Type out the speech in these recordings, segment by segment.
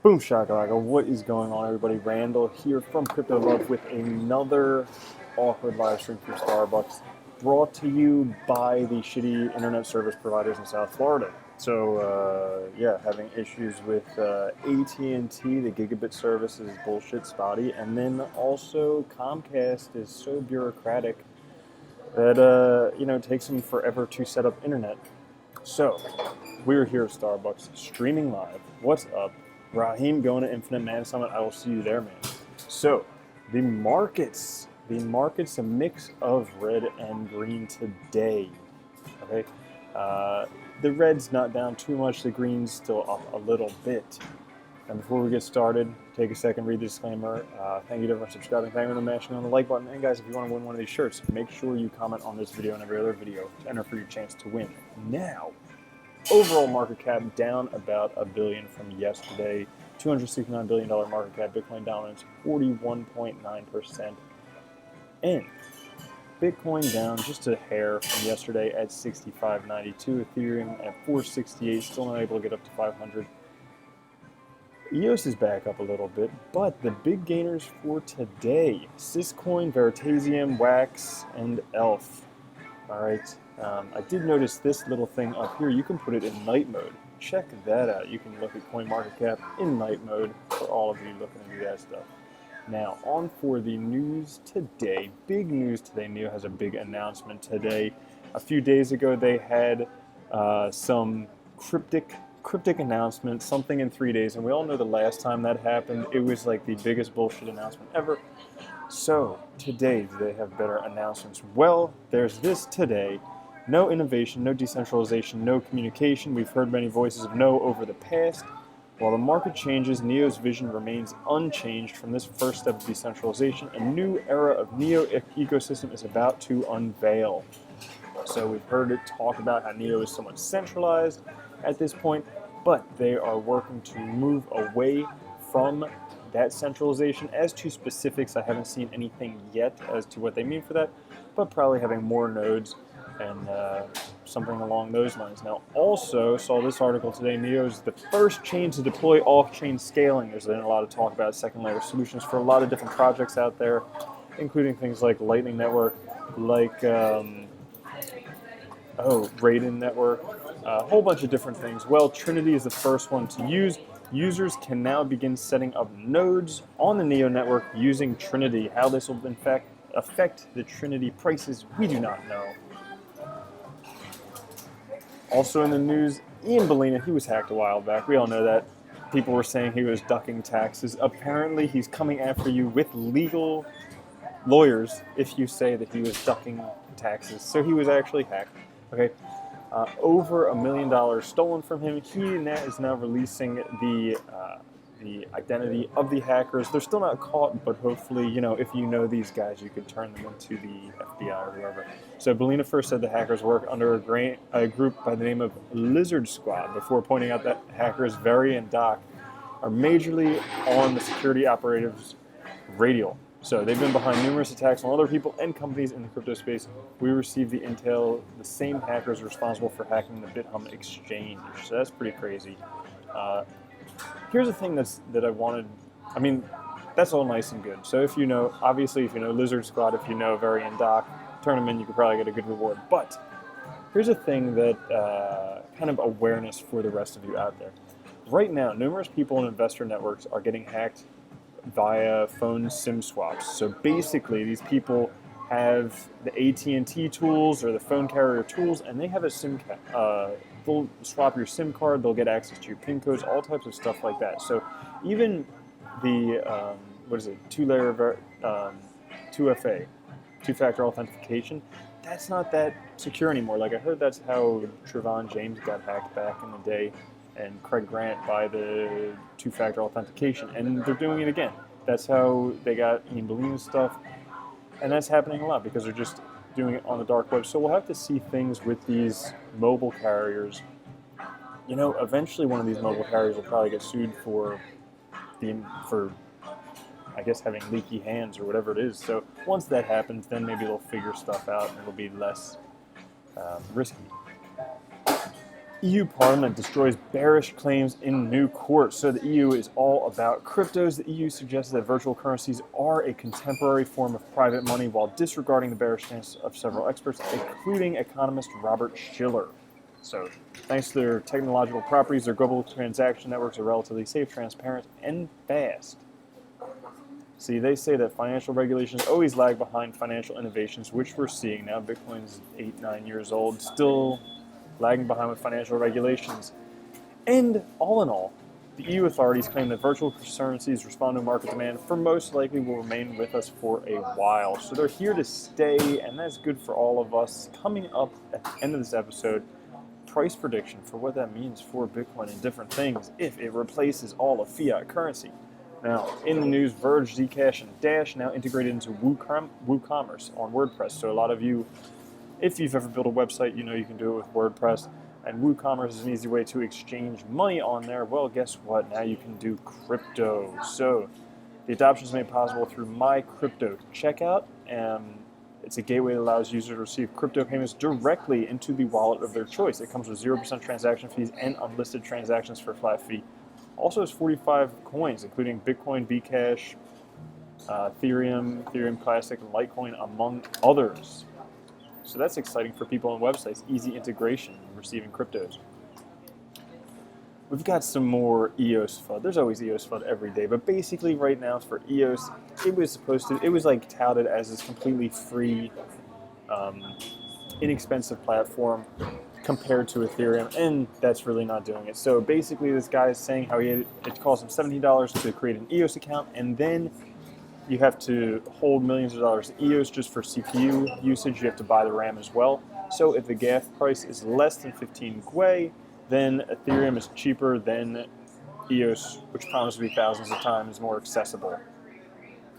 Boom shakalaka, what is going on, everybody? Randall here from Crypto Love with another awkward live stream from Starbucks, brought to you by the shitty internet service providers in South Florida. So yeah, having issues with AT&T, the gigabit service is bullshit spotty, and then also Comcast is so bureaucratic that it takes them forever to set up internet. So we're here at Starbucks streaming live. What's up? Raheem going to Infinite Man Summit. I will see you there, man. So, the markets, a mix of red and green today. Okay, the red's not down too much. The green's still up a little bit. And before we get started, take a second, read the disclaimer. Thank you to everyone subscribing. Thank you for mashing on the like button. And guys, if you want to win one of these shirts, make sure you comment on this video and every other video to enter for your chance to win. Now, overall market cap down about $1 billion from yesterday. $269 billion market cap. Bitcoin dominance 41.9%. And Bitcoin down just a hair from yesterday at 65.92. Ethereum at 468. Still not able to get up to 500. ETHOS is back up a little bit, but the big gainers for today: Syscoin, Veritasium, Wax, and ELF. All right. I did notice this little thing up here. You can put it in night mode. Check that out. You can look at CoinMarketCap in night mode for all of you looking to do that stuff. Now, on for the news today. Big news today. NEO has a big announcement today. A few days ago, they had some cryptic announcement, something in 3 days, and we all know the last time that happened, it was like the biggest bullshit announcement ever. So, today, do they have better announcements? Well, there's this today. No innovation, no decentralization, no communication. We've heard many voices of no over the past. While the market changes, NEO's vision remains unchanged from this first step of decentralization. A new era of NEO ecosystem is about to unveil. So we've heard it talk about how NEO is somewhat centralized at this point, but they are working to move away from that centralization. As to specifics, I haven't seen anything yet as to what they mean for that, but probably having more nodes and something along those lines. Now, also saw this article today. NEO is the first chain to deploy off-chain scaling. There's been a lot of talk about second-layer solutions for a lot of different projects out there, including things like Lightning Network, like Raiden Network, a whole bunch of different things. Well, Trinity is the first one to use. Users can now begin setting up nodes on the NEO network using Trinity. How this will in fact affect the Trinity prices, we do not know. Also in the news, Ian Balina, he was hacked a while back. We all know that. People were saying he was ducking taxes. Apparently, he's coming after you with legal lawyers if you say that he was ducking taxes. So he was actually hacked. Okay. Over $1 million stolen from him. He is now releasing the identity of the hackers. They're still not caught, but hopefully, if you know these guys, you could turn them into the FBI or whoever. So Balina first said the hackers work under a group by the name of Lizard Squad, before pointing out that hackers Very and Doc are majorly on the security operatives' radial. So they've been behind numerous attacks on other people and companies in the crypto space. We received the intel. The same hackers are responsible for hacking the BitHum exchange. So that's pretty crazy. Here's the thing that I wanted. I mean, that's all nice and good. So if you know Lizard Squad, if you know Very and Doc, turn them in, you could probably get a good reward. But here's a thing that kind of awareness for the rest of you out there. Right now, numerous people in investor networks are getting hacked via phone SIM swaps. So basically, these people have the AT&T tools or the phone carrier tools, and they have a SIM they'll swap your SIM card, they'll get access to your PIN codes, all types of stuff like that. So even the, 2FA, two-factor authentication, that's not that secure anymore. Like I heard that's how Trevon James got hacked back in the day, and Craig Grant by the two-factor authentication, and they're doing it again. That's how they got Ian Balina's stuff, and that's happening a lot because they're just doing it on the dark web. So we'll have to see things with these mobile carriers. Eventually one of these mobile carriers will probably get sued for I guess having leaky hands or whatever it is. So once that happens, then maybe they'll figure stuff out and it'll be less risky. EU Parliament destroys bearish claims in new court. So the EU is all about cryptos. The EU suggests that virtual currencies are a contemporary form of private money while disregarding the bearish stance of several experts, including economist Robert Shiller. So thanks to their technological properties, their global transaction networks are relatively safe, transparent, and fast. See, they say that financial regulations always lag behind financial innovations, which we're seeing now. Bitcoin's 8-9 years old, still lagging behind with financial regulations. And all in all, the EU authorities claim that virtual currencies respond to market demand for most likely will remain with us for a while. So they're here to stay, and that's good for all of us. Coming up at the end of this episode, price prediction for what that means for Bitcoin and different things if it replaces all of fiat currency. Now, in the news, Verge, Zcash, and Dash now integrated into WooCommerce on WordPress. So a lot of you, if you've ever built a website, you know you can do it with WordPress. And WooCommerce is an easy way to exchange money on there. Well, guess what? Now you can do crypto. So the adoption is made possible through My Crypto checkout. It's a gateway that allows users to receive crypto payments directly into the wallet of their choice. It comes with 0% transaction fees and unlisted transactions for a flat fee. Also has 45 coins, including Bitcoin, Bcash, Ethereum Classic, and Litecoin, among others. So that's exciting for people on websites. Easy integration in receiving cryptos. We've got some more EOS FUD. There's always EOS FUD every day, but basically right now for EOS, it was like touted as this completely free, inexpensive platform compared to Ethereum, and that's really not doing it. So basically this guy is saying how it costs him $17 to create an EOS account, and then you have to hold millions of dollars of EOS just for CPU usage. You have to buy the RAM as well. So if the gas price is less than 15 GBYTE, then Ethereum is cheaper than EOS, which promises to be thousands of times more accessible.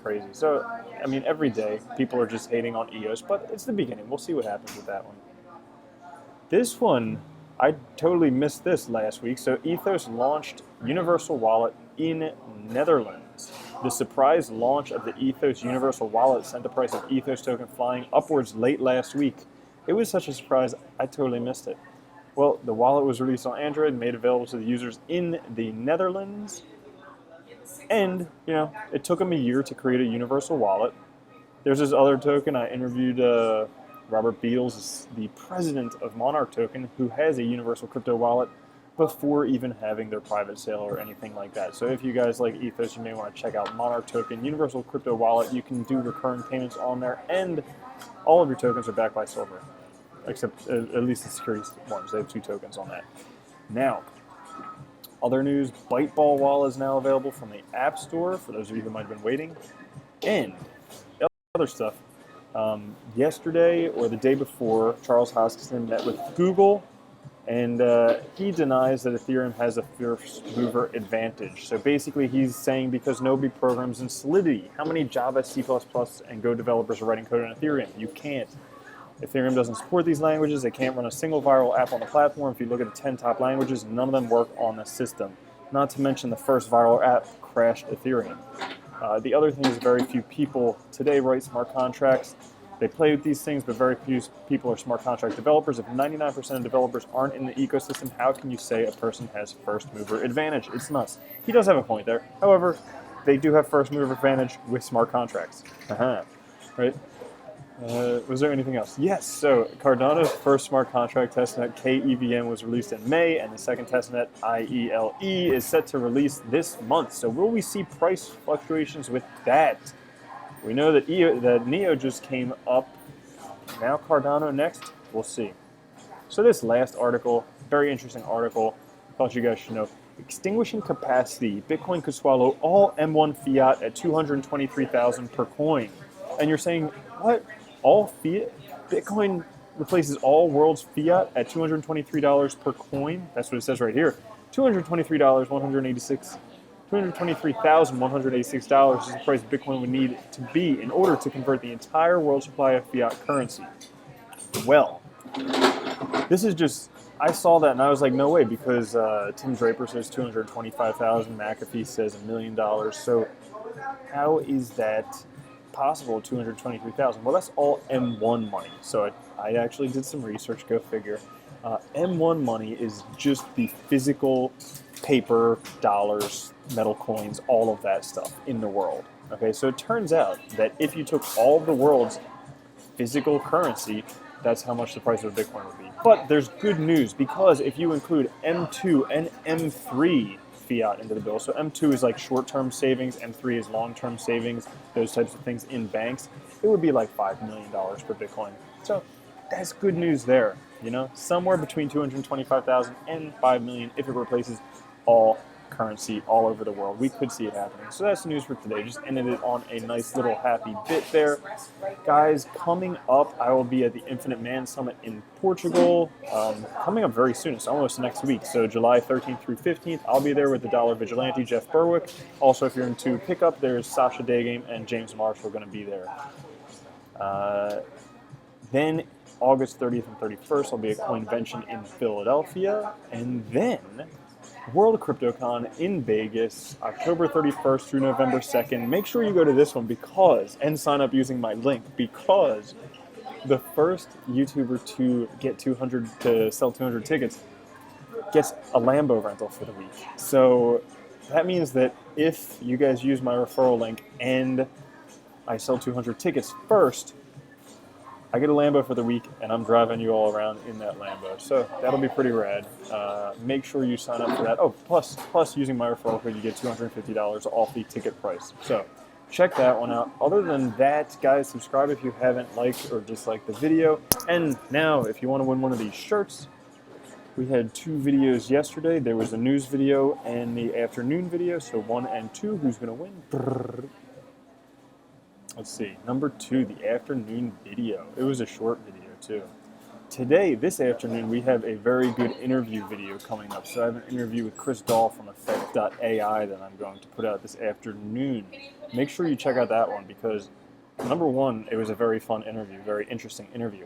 Crazy. So, I mean, every day people are just hating on EOS, but it's the beginning. We'll see what happens with that one. This one, I totally missed this last week. So ETHOS launched Universal Wallet in Netherlands. The surprise launch of the ETHOS Universal Wallet sent the price of ETHOS token flying upwards late last week. It was such a surprise, I totally missed it. Well, the wallet was released on Android and made available to the users in the Netherlands. And, you know, it took them a year to create a universal wallet. There's this other token. I interviewed Robert Beals, the president of Monarch Token, who has a universal crypto wallet before even having their private sale or anything like that. So if you guys like ETHOS, you may want to check out Monarch Token, universal crypto wallet. You can do recurring payments on there, and all of your tokens are backed by Silver, except at least the securities ones. They have 2 tokens on that. Now, other news, Byteball Wallet is now available from the App Store, for those of you who might have been waiting. And other stuff, yesterday or the day before, Charles Hoskinson met with Google, and he denies that Ethereum has a first mover advantage. So basically he's saying because nobody programs in Solidity. How many Java, C++, and Go developers are writing code on Ethereum? You can't. Ethereum doesn't support these languages. They can't run a single viral app on the platform. If you look at the 10 top languages, none of them work on the system. Not to mention the first viral app crashed Ethereum. The other thing is very few people today write smart contracts. They play with these things, but very few people are smart contract developers. If 99% of developers aren't in the ecosystem, how can you say a person has first mover advantage? It's nuts. He does have a point there. However, they do have first mover advantage with smart contracts. Right? Was there anything else? Yes, so Cardano's first smart contract testnet, KEVM, was released in May, and the second testnet, IELE, is set to release this month. So will we see price fluctuations with that? We know that NEO just came up. Now Cardano next. We'll see. So this last article, very interesting article, I thought you guys should know. Extinguishing capacity. Bitcoin could swallow all M1 fiat at 223,000 per coin. And you're saying, what? All fiat? Bitcoin replaces all world's fiat at $223 per coin? That's what it says right here. $223,186 is the price Bitcoin would need to be in order to convert the entire world supply of fiat currency. Well, this is just, I saw that and I was like, no way, because Tim Draper says 225,000, McAfee says $1 million. So how is that possible, 223,000? Well, that's all M1 money. So I actually did some research, go figure. M1 money is just the physical paper, dollars, metal coins, all of that stuff in the world. Okay, so it turns out that if you took all of the world's physical currency, that's how much the price of a Bitcoin would be. But there's good news, because if you include M2 and M3 fiat into the bill, so M2 is like short-term savings, M3 is long-term savings, those types of things in banks, it would be like $5 million per Bitcoin. So that's good news there, you know, somewhere between 225,000 and 5 million if it replaces all currency all over the world. We could see it happening. So that's the news for today. Just ended it on a nice little happy bit there. Guys, coming up, I will be at the Infinite Man Summit in Portugal. Coming up very soon. It's almost next week. So July 13th through 15th, I'll be there with the Dollar Vigilante, Jeff Berwick. Also, if you're into pickup, there's Sasha Daygame and James Marshall going to be there. Then August 30th and 31st, I'll be at Coinvention in Philadelphia. And then World CryptoCon in Vegas, October 31st through November 2nd. Make sure you go to this one and sign up using my link, because the first YouTuber to sell 200 tickets gets a Lambo rental for the week. So that means that if you guys use my referral link and I sell 200 tickets first, I get a Lambo for the week, and I'm driving you all around in that Lambo. So that'll be pretty rad. Make sure you sign up for that. Oh, plus using my referral code, you get $250 off the ticket price. So check that one out. Other than that, guys, subscribe if you haven't liked or disliked the video. And now, if you want to win one of these shirts, we had 2 videos yesterday. There was a news video and the afternoon video. So 1 and 2, who's going to win? Brrr. Let's see, number 2, the afternoon video. It was a short video too. Today, this afternoon, we have a very good interview video coming up. So I have an interview with Chris Dahl from Effect.ai that I'm going to put out this afternoon. Make sure you check out that one, because number 1, it was a very fun interview, very interesting interview.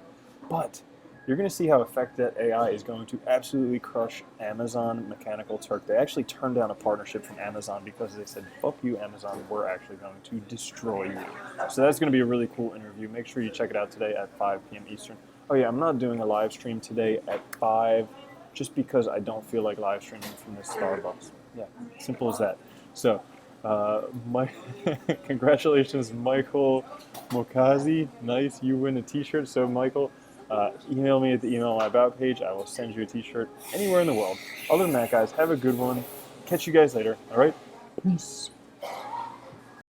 But you're going to see how Effect.ai is going to absolutely crush Amazon Mechanical Turk. They actually turned down a partnership from Amazon because they said, fuck you, Amazon, we're actually going to destroy you. So that's going to be a really cool interview. Make sure you check it out today at 5 p.m. Eastern. Oh yeah, I'm not doing a live stream today at 5 just because I don't feel like live streaming from this Starbucks. Yeah, simple as that. So, congratulations, Michael Mokazi. Nice, you win a t-shirt. So, Michael, email me at the email on my about page. I will send you a t-shirt anywhere in the world. Other than that, guys, have a good one. Catch you guys later. All right? Peace.